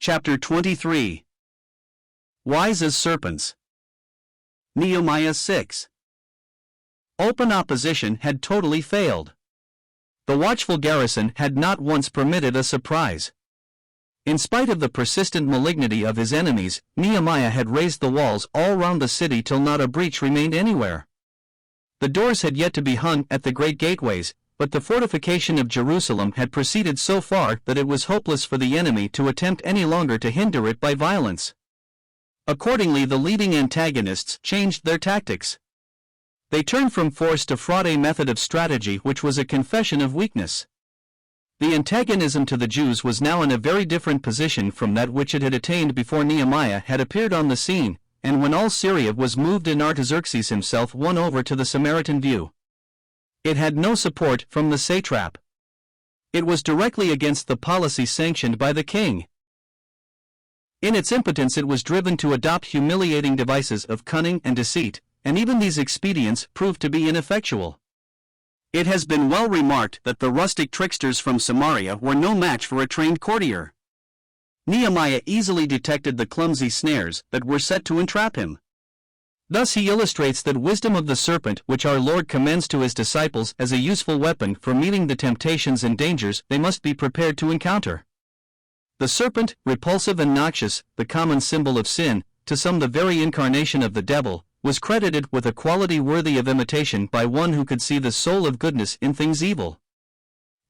Chapter 23. Wise as Serpents. Nehemiah 6. Open opposition had totally failed. The watchful garrison had not once permitted a surprise. In spite of the persistent malignity of his enemies, Nehemiah had raised the walls all round the city till not a breach remained anywhere. The doors had yet to be hung at the great gateways, but the fortification of Jerusalem had proceeded so far that it was hopeless for the enemy to attempt any longer to hinder it by violence. Accordingly, the leading antagonists changed their tactics. They turned from force to fraud, a method of strategy which was a confession of weakness. The antagonism to the Jews was now in a very different position from that which it had attained before Nehemiah had appeared on the scene, and when all Syria was moved and Artaxerxes himself won over to the Samaritan view. It had no support from the satrap. It was directly against the policy sanctioned by the king. In its impotence it was driven to adopt humiliating devices of cunning and deceit, and even these expedients proved to be ineffectual. It has been well remarked that the rustic tricksters from Samaria were no match for a trained courtier. Nehemiah easily detected the clumsy snares that were set to entrap him. Thus he illustrates that wisdom of the serpent which our Lord commends to his disciples as a useful weapon for meeting the temptations and dangers they must be prepared to encounter. The serpent, repulsive and noxious, the common symbol of sin, to some the very incarnation of the devil, was credited with a quality worthy of imitation by one who could see the soul of goodness in things evil.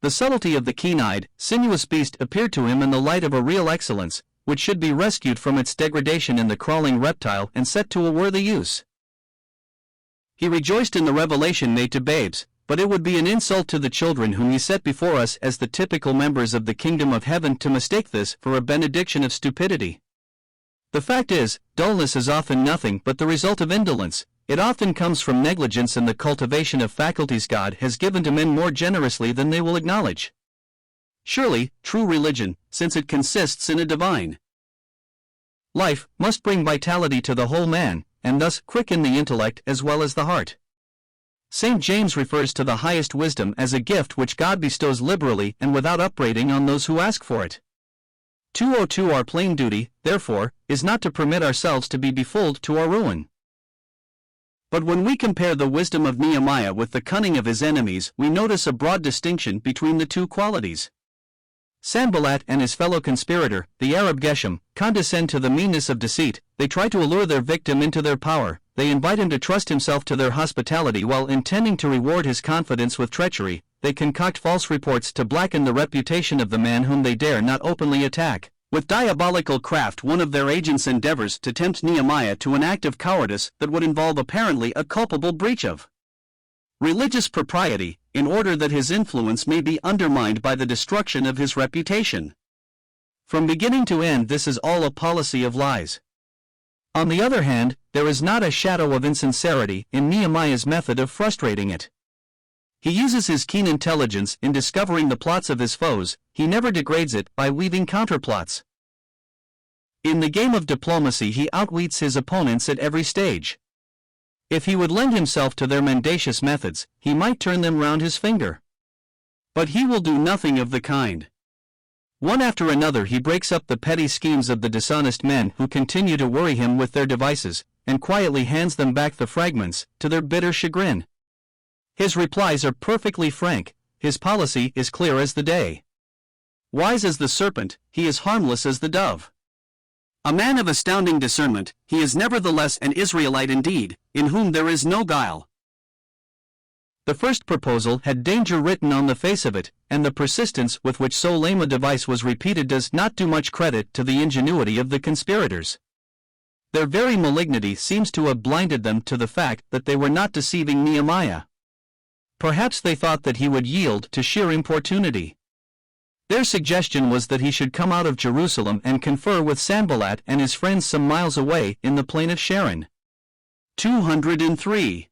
The subtlety of the keen-eyed, sinuous beast appeared to him in the light of a real excellence, which should be rescued from its degradation in the crawling reptile and set to a worthy use. He rejoiced in the revelation made to babes, but it would be an insult to the children whom he set before us as the typical members of the kingdom of heaven to mistake this for a benediction of stupidity. The fact is, dullness is often nothing but the result of indolence. It often comes from negligence in the cultivation of faculties God has given to men more generously than they will acknowledge. Surely, true religion, since it consists in a divine life, must bring vitality to the whole man, and thus quicken the intellect as well as the heart. St. James refers to the highest wisdom as a gift which God bestows liberally and without upbraiding on those who ask for it. 202 Our plain duty, therefore, is not to permit ourselves to be befooled to our ruin. But when we compare the wisdom of Nehemiah with the cunning of his enemies, we notice a broad distinction between the two qualities. Sanballat and his fellow conspirator, the Arab Geshem, condescend to the meanness of deceit. They try to allure their victim into their power. They invite him to trust himself to their hospitality while intending to reward his confidence with treachery. They concoct false reports to blacken the reputation of the man whom they dare not openly attack. With diabolical craft, one of their agents endeavors to tempt Nehemiah to an act of cowardice that would involve apparently a culpable breach of religious propriety, in order that his influence may be undermined by the destruction of his reputation. From beginning to end, this is all a policy of lies. On the other hand, there is not a shadow of insincerity in Nehemiah's method of frustrating it. He uses his keen intelligence in discovering the plots of his foes. He never degrades it by weaving counterplots. In the game of diplomacy he outwits his opponents at every stage. If he would lend himself to their mendacious methods, he might turn them round his finger. But he will do nothing of the kind. One after another he breaks up the petty schemes of the dishonest men who continue to worry him with their devices, and quietly hands them back the fragments, to their bitter chagrin. His replies are perfectly frank, his policy is clear as the day. Wise as the serpent, he is harmless as the dove. A man of astounding discernment, he is nevertheless an Israelite indeed, in whom there is no guile. The first proposal had danger written on the face of it, and the persistence with which so lame a device was repeated does not do much credit to the ingenuity of the conspirators. Their very malignity seems to have blinded them to the fact that they were not deceiving Nehemiah. Perhaps they thought that he would yield to sheer importunity. Their suggestion was that he should come out of Jerusalem and confer with Sanballat and his friends some miles away in the plain of Sharon. 203.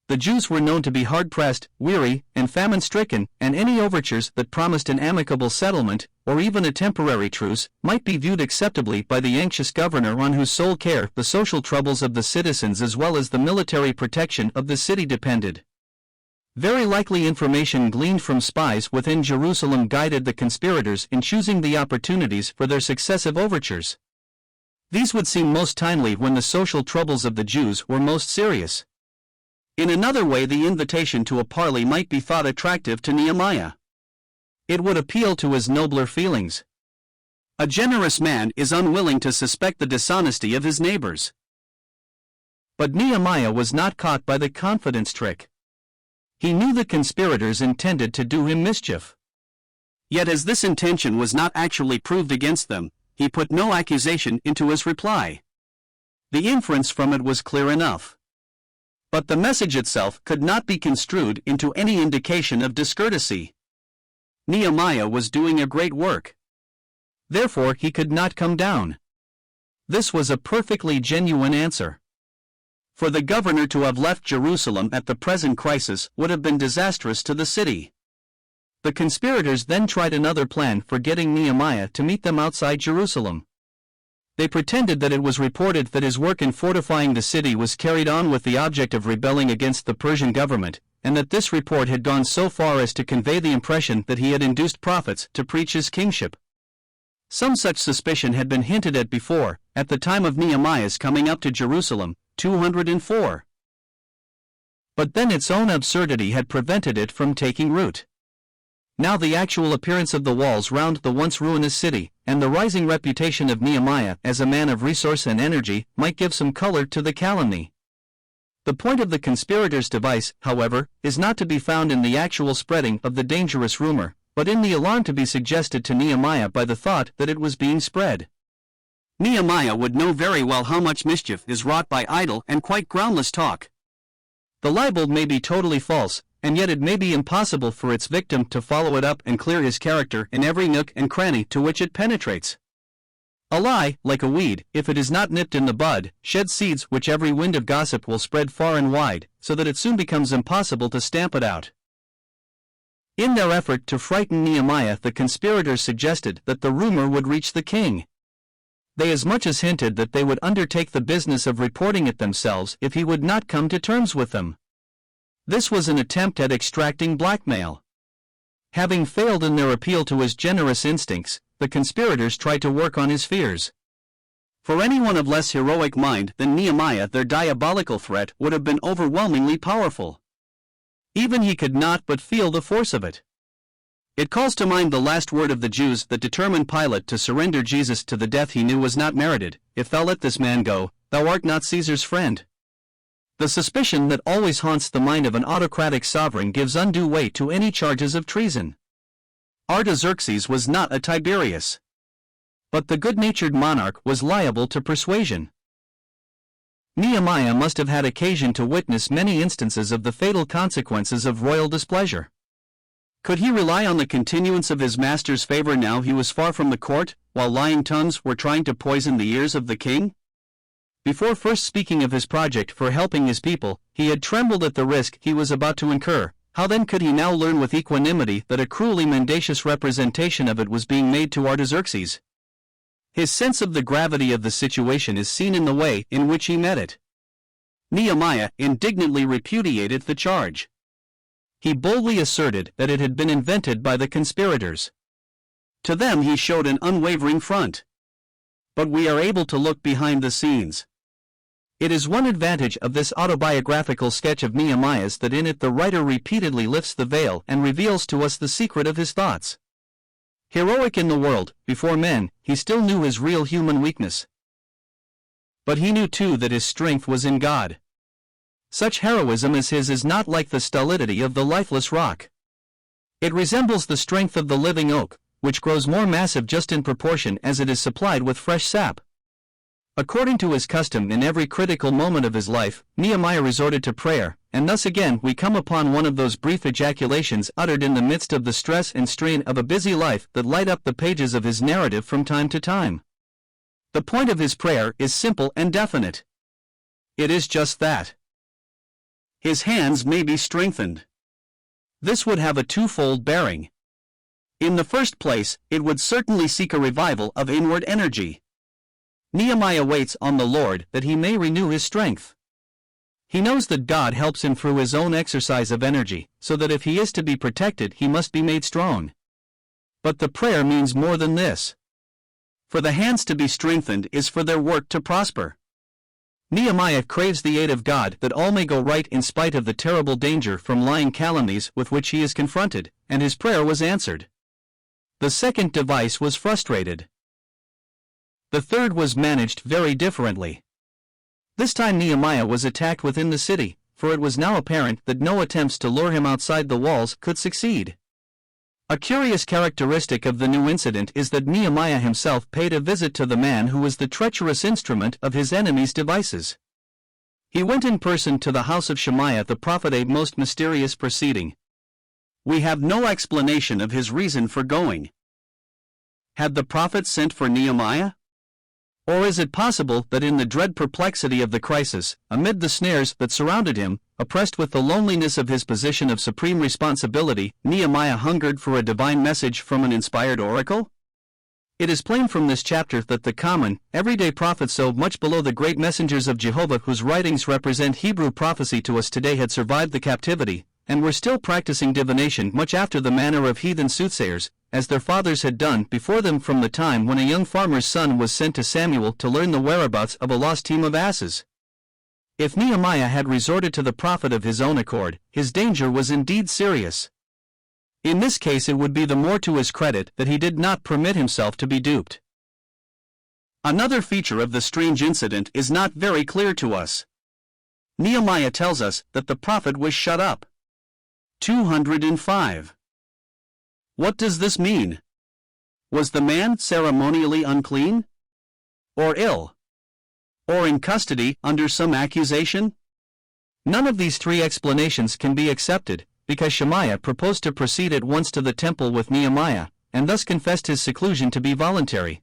The Jews were known to be hard-pressed, weary, and famine-stricken, and any overtures that promised an amicable settlement, or even a temporary truce, might be viewed acceptably by the anxious governor on whose sole care the social troubles of the citizens as well as the military protection of the city depended. Very likely information gleaned from spies within Jerusalem guided the conspirators in choosing the opportunities for their successive overtures. These would seem most timely when the social troubles of the Jews were most serious. In another way, the invitation to a parley might be thought attractive to Nehemiah. It would appeal to his nobler feelings. A generous man is unwilling to suspect the dishonesty of his neighbors. But Nehemiah was not caught by the confidence trick. He knew the conspirators intended to do him mischief. Yet as this intention was not actually proved against them, he put no accusation into his reply. The inference from it was clear enough. But the message itself could not be construed into any indication of discourtesy. Nehemiah was doing a great work. Therefore he could not come down. This was a perfectly genuine answer. For the governor to have left Jerusalem at the present crisis would have been disastrous to the city. The conspirators then tried another plan for getting Nehemiah to meet them outside Jerusalem. They pretended that it was reported that his work in fortifying the city was carried on with the object of rebelling against the Persian government, and that this report had gone so far as to convey the impression that he had induced prophets to preach his kingship. Some such suspicion had been hinted at before, at the time of Nehemiah's coming up to Jerusalem, 204. But then its own absurdity had prevented it from taking root. Now the actual appearance of the walls round the once ruinous city, and the rising reputation of Nehemiah as a man of resource and energy, might give some color to the calumny. The point of the conspirators' device, however, is not to be found in the actual spreading of the dangerous rumor, but in the alarm to be suggested to Nehemiah by the thought that it was being spread. Nehemiah would know very well how much mischief is wrought by idle and quite groundless talk. The libel may be totally false, and yet it may be impossible for its victim to follow it up and clear his character in every nook and cranny to which it penetrates. A lie, like a weed, if it is not nipped in the bud, sheds seeds which every wind of gossip will spread far and wide, so that it soon becomes impossible to stamp it out. In their effort to frighten Nehemiah, the conspirators suggested that the rumor would reach the king. They as much as hinted that they would undertake the business of reporting it themselves if he would not come to terms with them. This was an attempt at extracting blackmail. Having failed in their appeal to his generous instincts, the conspirators tried to work on his fears. For anyone of less heroic mind than Nehemiah, their diabolical threat would have been overwhelmingly powerful. Even he could not but feel the force of it. It calls to mind the last word of the Jews that determined Pilate to surrender Jesus to the death he knew was not merited: "If thou let this man go, thou art not Caesar's friend." The suspicion that always haunts the mind of an autocratic sovereign gives undue weight to any charges of treason. Artaxerxes was not a Tiberius. But the good-natured monarch was liable to persuasion. Nehemiah must have had occasion to witness many instances of the fatal consequences of royal displeasure. Could he rely on the continuance of his master's favor now he was far from the court, while lying tongues were trying to poison the ears of the king? Before first speaking of his project for helping his people, he had trembled at the risk he was about to incur. How then could he now learn with equanimity that a cruelly mendacious representation of it was being made to Artaxerxes? His sense of the gravity of the situation is seen in the way in which he met it. Nehemiah indignantly repudiated the charge. He boldly asserted that it had been invented by the conspirators. To them he showed an unwavering front. But we are able to look behind the scenes. It is one advantage of this autobiographical sketch of Nehemiah's that in it the writer repeatedly lifts the veil and reveals to us the secret of his thoughts. Heroic in the world, before men, he still knew his real human weakness. But he knew too that his strength was in God. Such heroism as his is not like the stolidity of the lifeless rock. It resembles the strength of the living oak, which grows more massive just in proportion as it is supplied with fresh sap. According to his custom in every critical moment of his life, Nehemiah resorted to prayer, and thus again we come upon one of those brief ejaculations uttered in the midst of the stress and strain of a busy life that light up the pages of his narrative from time to time. The point of his prayer is simple and definite. It is just that. His hands may be strengthened. This would have a twofold bearing. In the first place, it would certainly seek a revival of inward energy. Nehemiah waits on the Lord that he may renew his strength. He knows that God helps him through his own exercise of energy, so that if he is to be protected he must be made strong. But the prayer means more than this. For the hands to be strengthened is for their work to prosper. Nehemiah craves the aid of God that all may go right in spite of the terrible danger from lying calumnies with which he is confronted, and his prayer was answered. The second device was frustrated. The third was managed very differently. This time Nehemiah was attacked within the city, for it was now apparent that no attempts to lure him outside the walls could succeed. A curious characteristic of the new incident is that Nehemiah himself paid a visit to the man who was the treacherous instrument of his enemy's devices. He went in person to the house of Shemaiah the prophet, a most mysterious proceeding. We have no explanation of his reason for going. Had the prophet sent for Nehemiah? Or is it possible that in the dread perplexity of the crisis, amid the snares that surrounded him, oppressed with the loneliness of his position of supreme responsibility, Nehemiah hungered for a divine message from an inspired oracle? It is plain from this chapter that the common, everyday prophets, so much below the great messengers of Jehovah whose writings represent Hebrew prophecy to us today, had survived the captivity, and were still practicing divination much after the manner of heathen soothsayers, as their fathers had done before them from the time when a young farmer's son was sent to Samuel to learn the whereabouts of a lost team of asses. If Nehemiah had resorted to the prophet of his own accord, his danger was indeed serious. In this case it would be the more to his credit that he did not permit himself to be duped. Another feature of the strange incident is not very clear to us. Nehemiah tells us that the prophet was shut up. 205. What does this mean? Was the man ceremonially unclean? Or ill? Or in custody under some accusation? None of these three explanations can be accepted, because Shemaiah proposed to proceed at once to the temple with Nehemiah, and thus confessed his seclusion to be voluntary.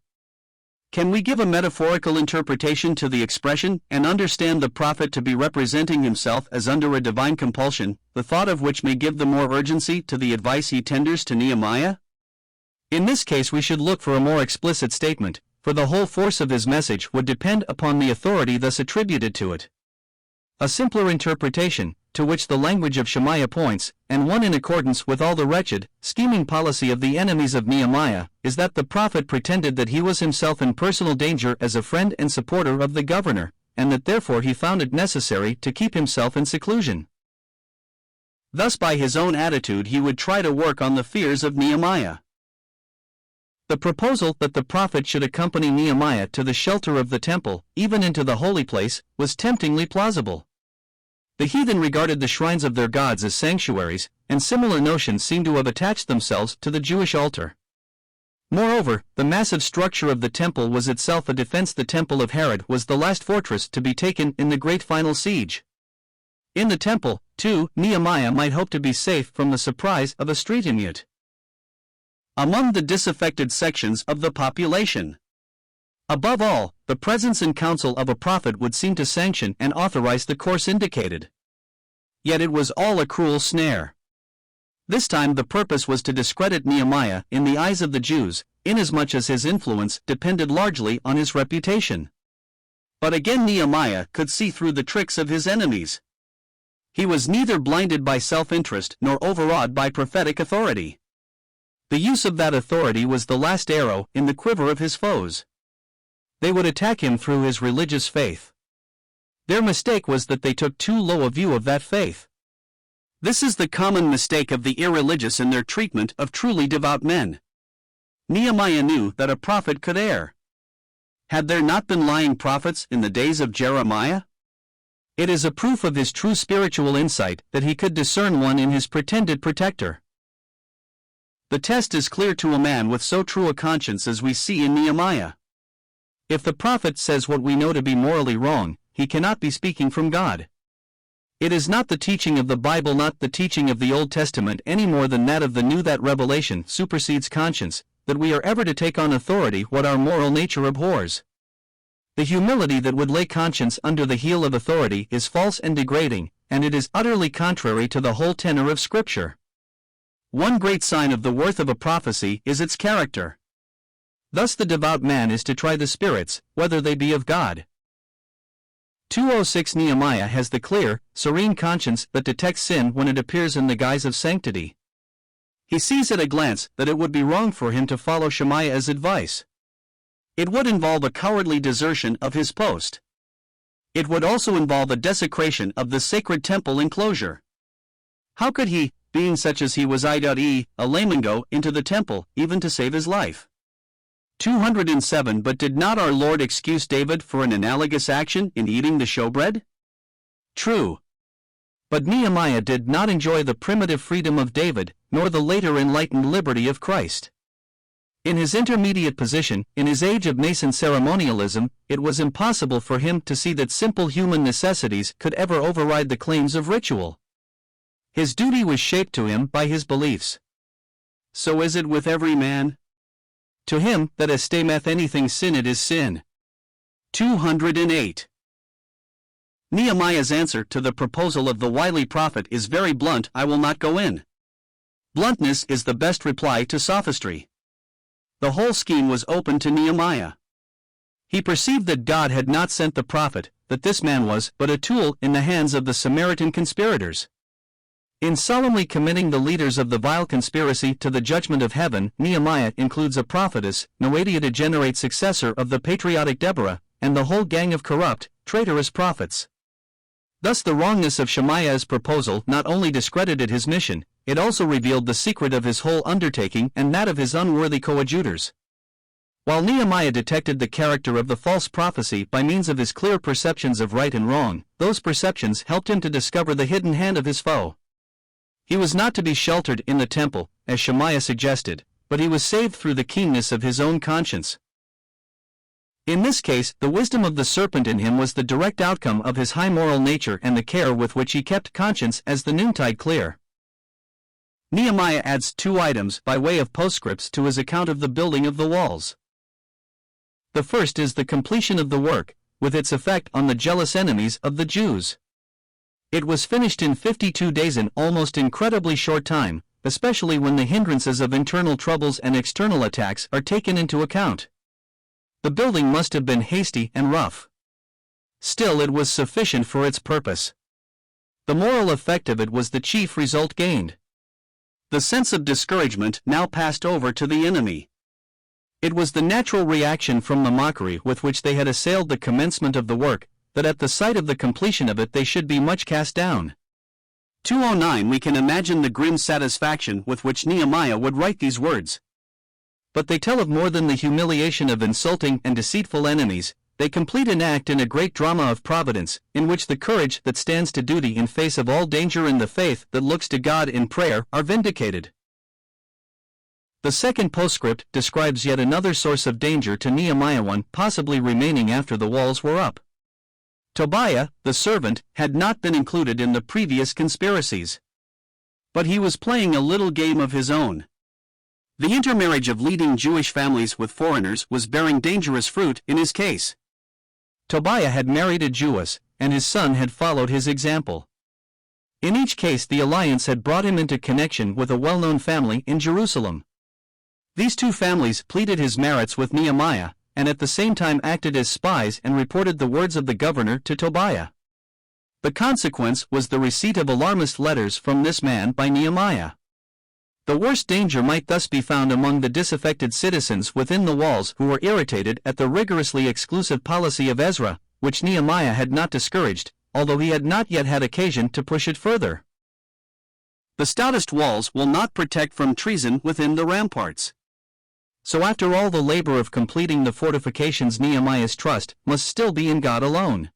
Can we give a metaphorical interpretation to the expression, and understand the prophet to be representing himself as under a divine compulsion, the thought of which may give the more urgency to the advice he tenders to Nehemiah? In this case we should look for a more explicit statement, for the whole force of his message would depend upon the authority thus attributed to it. A simpler interpretation, to which the language of Shemaiah points, and one in accordance with all the wretched, scheming policy of the enemies of Nehemiah, is that the prophet pretended that he was himself in personal danger as a friend and supporter of the governor, and that therefore he found it necessary to keep himself in seclusion. Thus by his own attitude he would try to work on the fears of Nehemiah. The proposal that the prophet should accompany Nehemiah to the shelter of the temple, even into the holy place, was temptingly plausible. The heathen regarded the shrines of their gods as sanctuaries, and similar notions seem to have attached themselves to the Jewish altar. Moreover, the massive structure of the temple was itself a defense. The temple of Herod was the last fortress to be taken in the great final siege. In the temple, too, Nehemiah might hope to be safe from the surprise of a street immute among the disaffected sections of the population. Above all, the presence and counsel of a prophet would seem to sanction and authorize the course indicated. Yet it was all a cruel snare. This time the purpose was to discredit Nehemiah in the eyes of the Jews, inasmuch as his influence depended largely on his reputation. But again Nehemiah could see through the tricks of his enemies. He was neither blinded by self-interest nor overawed by prophetic authority. The use of that authority was the last arrow in the quiver of his foes. They would attack him through his religious faith. Their mistake was that they took too low a view of that faith. This is the common mistake of the irreligious in their treatment of truly devout men. Nehemiah knew that a prophet could err. Had there not been lying prophets in the days of Jeremiah? It is a proof of his true spiritual insight that he could discern one in his pretended protector. The test is clear to a man with so true a conscience as we see in Nehemiah. If the prophet says what we know to be morally wrong, he cannot be speaking from God. It is not the teaching of the Bible, not the teaching of the Old Testament any more than that of the New, that revelation supersedes conscience, that we are ever to take on authority what our moral nature abhors. The humility that would lay conscience under the heel of authority is false and degrading, and it is utterly contrary to the whole tenor of Scripture. One great sign of the worth of a prophecy is its character. Thus the devout man is to try the spirits, whether they be of God. 206 Nehemiah has the clear, serene conscience that detects sin when it appears in the guise of sanctity. He sees at a glance that it would be wrong for him to follow Shemaiah's advice. It would involve a cowardly desertion of his post. It would also involve a desecration of the sacred temple enclosure. How could he, being such as he was a layman, go into the temple, even to save his life? 207 But did not our Lord excuse David for an analogous action in eating the showbread? True. But Nehemiah did not enjoy the primitive freedom of David, nor the later enlightened liberty of Christ. In his intermediate position, in his age of nascent ceremonialism, it was impossible for him to see that simple human necessities could ever override the claims of ritual. His duty was shaped to him by his beliefs. So is it with every man? To him that esteemeth anything sin, it is sin. 208. Nehemiah's answer to the proposal of the wily prophet is very blunt: I will not go in. Bluntness is the best reply to sophistry. The whole scheme was open to Nehemiah. He perceived that God had not sent the prophet, that this man was but a tool in the hands of the Samaritan conspirators. In solemnly committing the leaders of the vile conspiracy to the judgment of heaven, Nehemiah includes a prophetess, Noadiah, degenerate successor of the patriotic Deborah, and the whole gang of corrupt, traitorous prophets. Thus the wrongness of Shemaiah's proposal not only discredited his mission, it also revealed the secret of his whole undertaking and that of his unworthy coadjutors. While Nehemiah detected the character of the false prophecy by means of his clear perceptions of right and wrong, those perceptions helped him to discover the hidden hand of his foe. He was not to be sheltered in the temple, as Shemaiah suggested, but he was saved through the keenness of his own conscience. In this case, the wisdom of the serpent in him was the direct outcome of his high moral nature and the care with which he kept conscience as the noontide clear. Nehemiah adds 2 items by way of postscripts to his account of the building of the walls. The first is the completion of the work, with its effect on the jealous enemies of the Jews. It was finished in 52 days, an almost incredibly short time, especially when the hindrances of internal troubles and external attacks are taken into account. The building must have been hasty and rough. Still, it was sufficient for its purpose. The moral effect of it was the chief result gained. The sense of discouragement now passed over to the enemy. It was the natural reaction from the mockery with which they had assailed the commencement of the work, that at the sight of the completion of it they should be much cast down. 209 We can imagine the grim satisfaction with which Nehemiah would write these words. But they tell of more than the humiliation of insulting and deceitful enemies. They complete an act in a great drama of providence, in which the courage that stands to duty in face of all danger and the faith that looks to God in prayer are vindicated. The second postscript describes yet another source of danger to Nehemiah, one possibly remaining after the walls were up. Tobiah, the servant, had not been included in the previous conspiracies. But he was playing a little game of his own. The intermarriage of leading Jewish families with foreigners was bearing dangerous fruit in his case. Tobiah had married a Jewess, and his son had followed his example. In each case the alliance had brought him into connection with a well-known family in Jerusalem. These 2 families pleaded his merits with Nehemiah, and at the same time acted as spies and reported the words of the governor to Tobiah. The consequence was the receipt of alarmist letters from this man by Nehemiah. The worst danger might thus be found among the disaffected citizens within the walls who were irritated at the rigorously exclusive policy of Ezra, which Nehemiah had not discouraged, although he had not yet had occasion to push it further. The stoutest walls will not protect from treason within the ramparts. So after all the labor of completing the fortifications, Nehemiah's trust must still be in God alone.